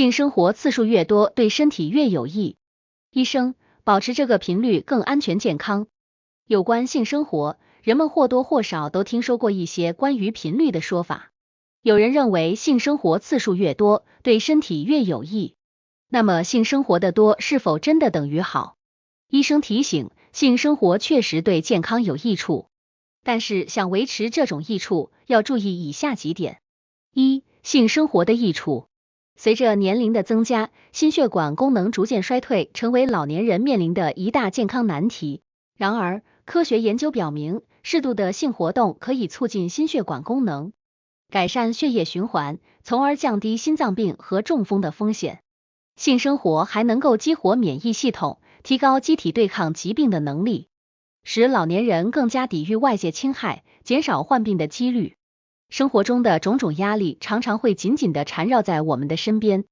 性生活次数越多，对身体越有益。医生，保持这个频率更安全健康。有关性生活，人们或多或少都听说过一些关于频率的说法。有人认为性生活次数越多，对身体越有益。那么性生活的多是否真的等于好？医生提醒，性生活确实对健康有益处，但是想维持这种益处，要注意以下几点。一、性生活的益处。随着年龄的增加，心血管功能逐渐衰退，成为老年人面临的一大健康难题。然而，科学研究表明，适度的性活动可以促进心血管功能，改善血液循环，从而降低心脏病和中风的风险。性生活还能够激活免疫系统，提高机体对抗疾病的能力，使老年人更加抵御外界侵害，减少患病的几率。生活中的种种压力常常会紧紧地缠绕在我们的身边，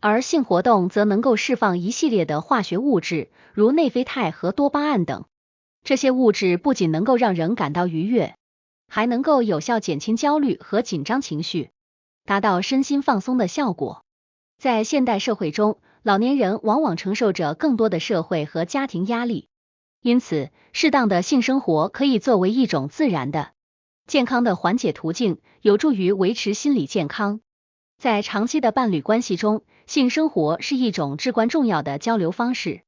而性活动则能够释放一系列的化学物质，如内啡肽和多巴胺等。这些物质不仅能够让人感到愉悦，还能够有效减轻焦虑和紧张情绪，达到身心放松的效果。在现代社会中，老年人往往承受着更多的社会和家庭压力，因此，适当的性生活可以作为一种自然的、健康的缓解途径，有助于维持心理健康。在长期的伴侣关系中，性生活是一种至关重要的交流方式。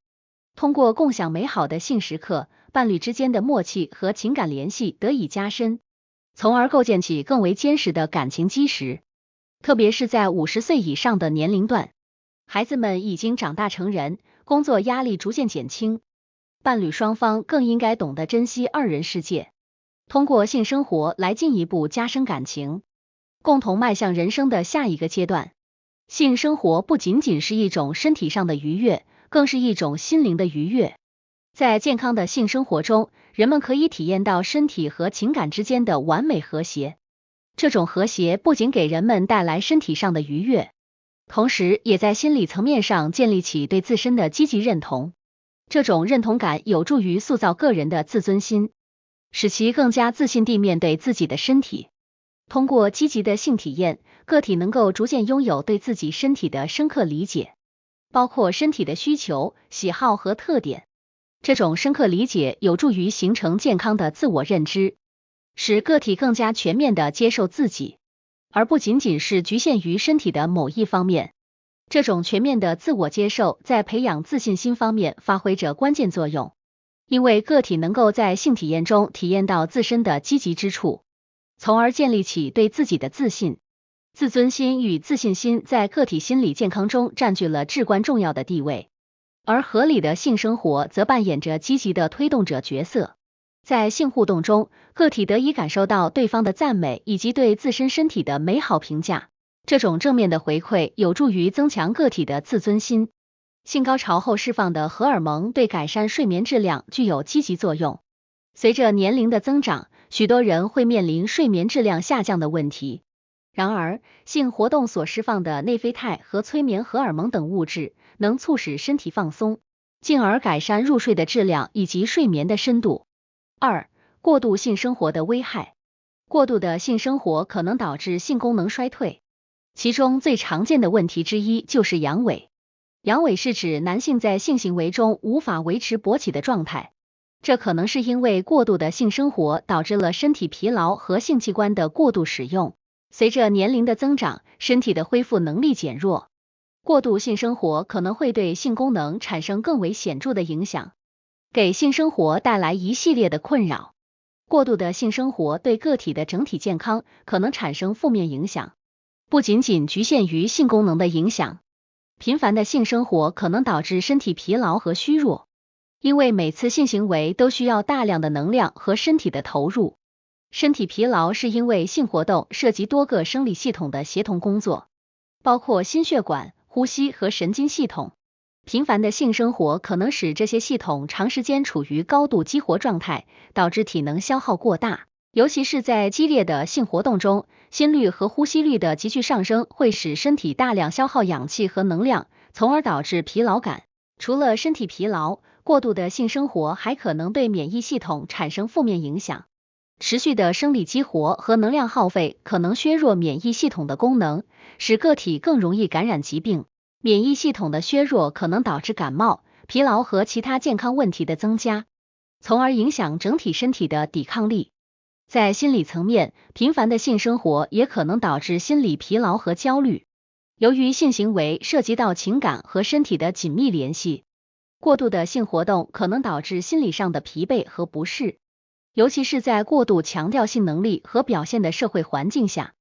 通过共享美好的性时刻，伴侣之间的默契和情感联系得以加深，从而构建起更为坚实的感情基石。特别是在50岁以上的年龄段，孩子们已经长大成人，工作压力逐渐减轻，伴侣双方更应该懂得珍惜二人世界，通过性生活来进一步加深感情，共同迈向人生的下一个阶段。性生活不仅仅是一种身体上的愉悦，更是一种心灵的愉悦。在健康的性生活中，人们可以体验到身体和情感之间的完美和谐。这种和谐不仅给人们带来身体上的愉悦，同时也在心理层面上建立起对自身的积极认同。这种认同感有助于塑造个人的自尊心，使其更加自信地面对自己的身体。通过积极的性体验，个体能够逐渐拥有对自己身体的深刻理解，包括身体的需求、喜好和特点。这种深刻理解有助于形成健康的自我认知，使个体更加全面地接受自己，而不仅仅是局限于身体的某一方面。这种全面的自我接受在培养自信心方面发挥着关键作用，因为个体能够在性体验中体验到自身的积极之处，从而建立起对自己的自信。自尊心与自信心在个体心理健康中占据了至关重要的地位，而合理的性生活则扮演着积极的推动者角色。在性互动中，个体得以感受到对方的赞美以及对自身身体的美好评价，这种正面的回馈有助于增强个体的自尊心。性高潮后释放的荷尔蒙对改善睡眠质量具有积极作用。随着年龄的增长，许多人会面临睡眠质量下降的问题。然而，性活动所释放的内啡肽和催眠荷尔蒙等物质能促使身体放松，进而改善入睡的质量以及睡眠的深度。2、过度性生活的危害。过度的性生活可能导致性功能衰退，其中最常见的问题之一就是阳痿。阳痿是指男性在性行为中无法维持勃起的状态，这可能是因为过度的性生活导致了身体疲劳和性器官的过度使用。随着年龄的增长，身体的恢复能力减弱，过度性生活可能会对性功能产生更为显著的影响，给性生活带来一系列的困扰。过度的性生活对个体的整体健康可能产生负面影响，不仅仅局限于性功能的影响。频繁的性生活可能导致身体疲劳和虚弱，因为每次性行为都需要大量的能量和身体的投入。身体疲劳是因为性活动涉及多个生理系统的协同工作，包括心血管、呼吸和神经系统。频繁的性生活可能使这些系统长时间处于高度激活状态，导致体能消耗过大。尤其是在激烈的性活动中，心率和呼吸率的急剧上升会使身体大量消耗氧气和能量，从而导致疲劳感。除了身体疲劳，过度的性生活还可能对免疫系统产生负面影响。持续的生理激活和能量耗费可能削弱免疫系统的功能，使个体更容易感染疾病。免疫系统的削弱可能导致感冒、疲劳和其他健康问题的增加，从而影响整体身体的抵抗力。在心理层面，频繁的性生活也可能导致心理疲劳和焦虑。由于性行为涉及到情感和身体的紧密联系，过度的性活动可能导致心理上的疲惫和不适，尤其是在过度强调性能力和表现的社会环境下，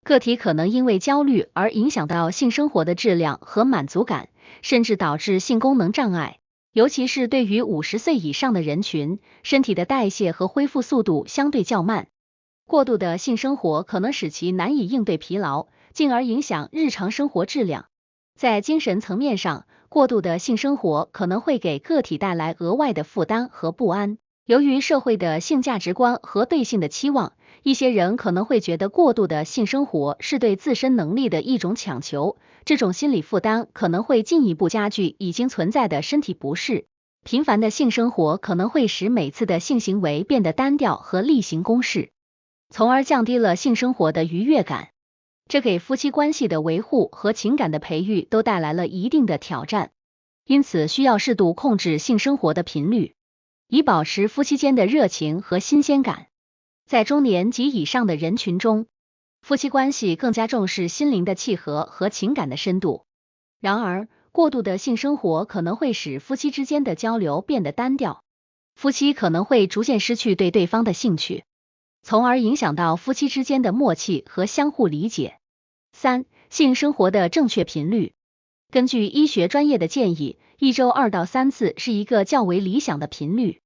个体可能因为焦虑而影响到性生活的质量和满足感，甚至导致性功能障碍。尤其是对于50岁以上的人群，身体的代谢和恢复速度相对较慢，过度的性生活可能使其难以应对疲劳，进而影响日常生活质量。在精神层面上，过度的性生活可能会给个体带来额外的负担和不安。由于社会的性价值观和对性的期望，一些人可能会觉得过度的性生活是对自身能力的一种强求，这种心理负担可能会进一步加剧已经存在的身体不适。频繁的性生活可能会使每次的性行为变得单调和例行公事，从而降低了性生活的愉悦感。这给夫妻关系的维护和情感的培育都带来了一定的挑战，因此需要适度控制性生活的频率，以保持夫妻间的热情和新鲜感。在中年及以上的人群中，夫妻关系更加重视心灵的契合和情感的深度。然而，过度的性生活可能会使夫妻之间的交流变得单调，夫妻可能会逐渐失去对对方的兴趣，从而影响到夫妻之间的默契和相互理解。3. 性生活的正确频率。根据医学专业的建议，1周2到3次是一个较为理想的频率。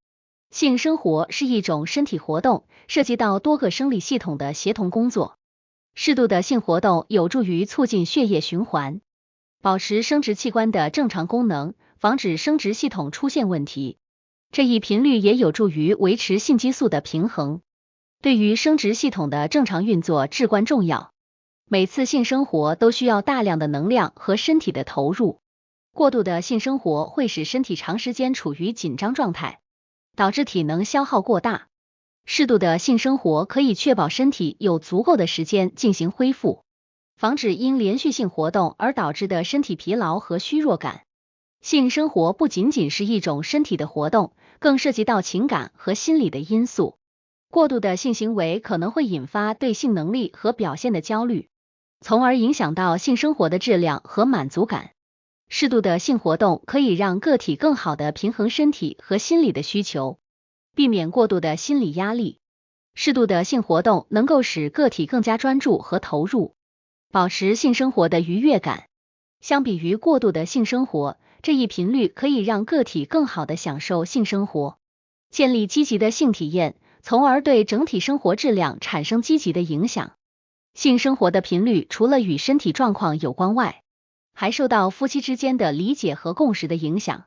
性生活是一种身体活动，涉及到多个生理系统的协同工作。适度的性活动有助于促进血液循环，保持生殖器官的正常功能，防止生殖系统出现问题。这一频率也有助于维持性激素的平衡，对于生殖系统的正常运作至关重要。每次性生活都需要大量的能量和身体的投入，过度的性生活会使身体长时间处于紧张状态，导致体能消耗过大。适度的性生活可以确保身体有足够的时间进行恢复，防止因连续性活动而导致的身体疲劳和虚弱感。性生活不仅仅是一种身体的活动，更涉及到情感和心理的因素。过度的性行为可能会引发对性能力和表现的焦虑，从而影响到性生活的质量和满足感。适度的性活动可以让个体更好的平衡身体和心理的需求，避免过度的心理压力。适度的性活动能够使个体更加专注和投入，保持性生活的愉悦感。相比于过度的性生活，这一频率可以让个体更好的享受性生活，建立积极的性体验，从而对整体生活质量产生积极的影响。性生活的频率除了与身体状况有关外，还受到夫妻之间的理解和共识的影响。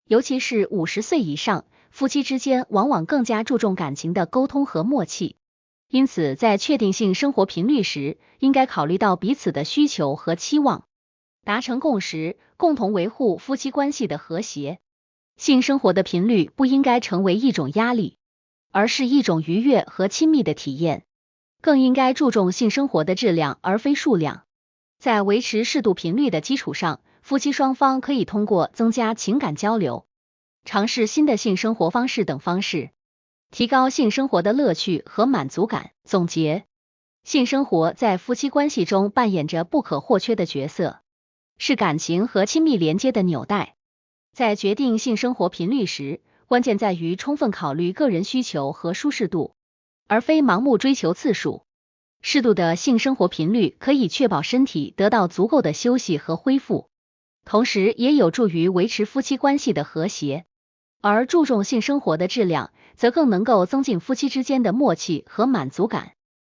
尤其是50岁以上，夫妻之间往往更加注重感情的沟通和默契，因此在确定性生活频率时，应该考虑到彼此的需求和期望，达成共识，共同维护夫妻关系的和谐。性生活的频率不应该成为一种压力，而是一种愉悦和亲密的体验，更应该注重性生活的质量而非数量。在维持适度频率的基础上，夫妻双方可以通过增加情感交流、尝试新的性生活方式等方式，提高性生活的乐趣和满足感。总结，性生活在夫妻关系中扮演着不可或缺的角色，是感情和亲密连接的纽带。在决定性生活频率时，关键在于充分考虑个人需求和舒适度，而非盲目追求次数。适度的性生活频率可以确保身体得到足够的休息和恢复，同时也有助于维持夫妻关系的和谐。而注重性生活的质量，则更能够增进夫妻之间的默契和满足感。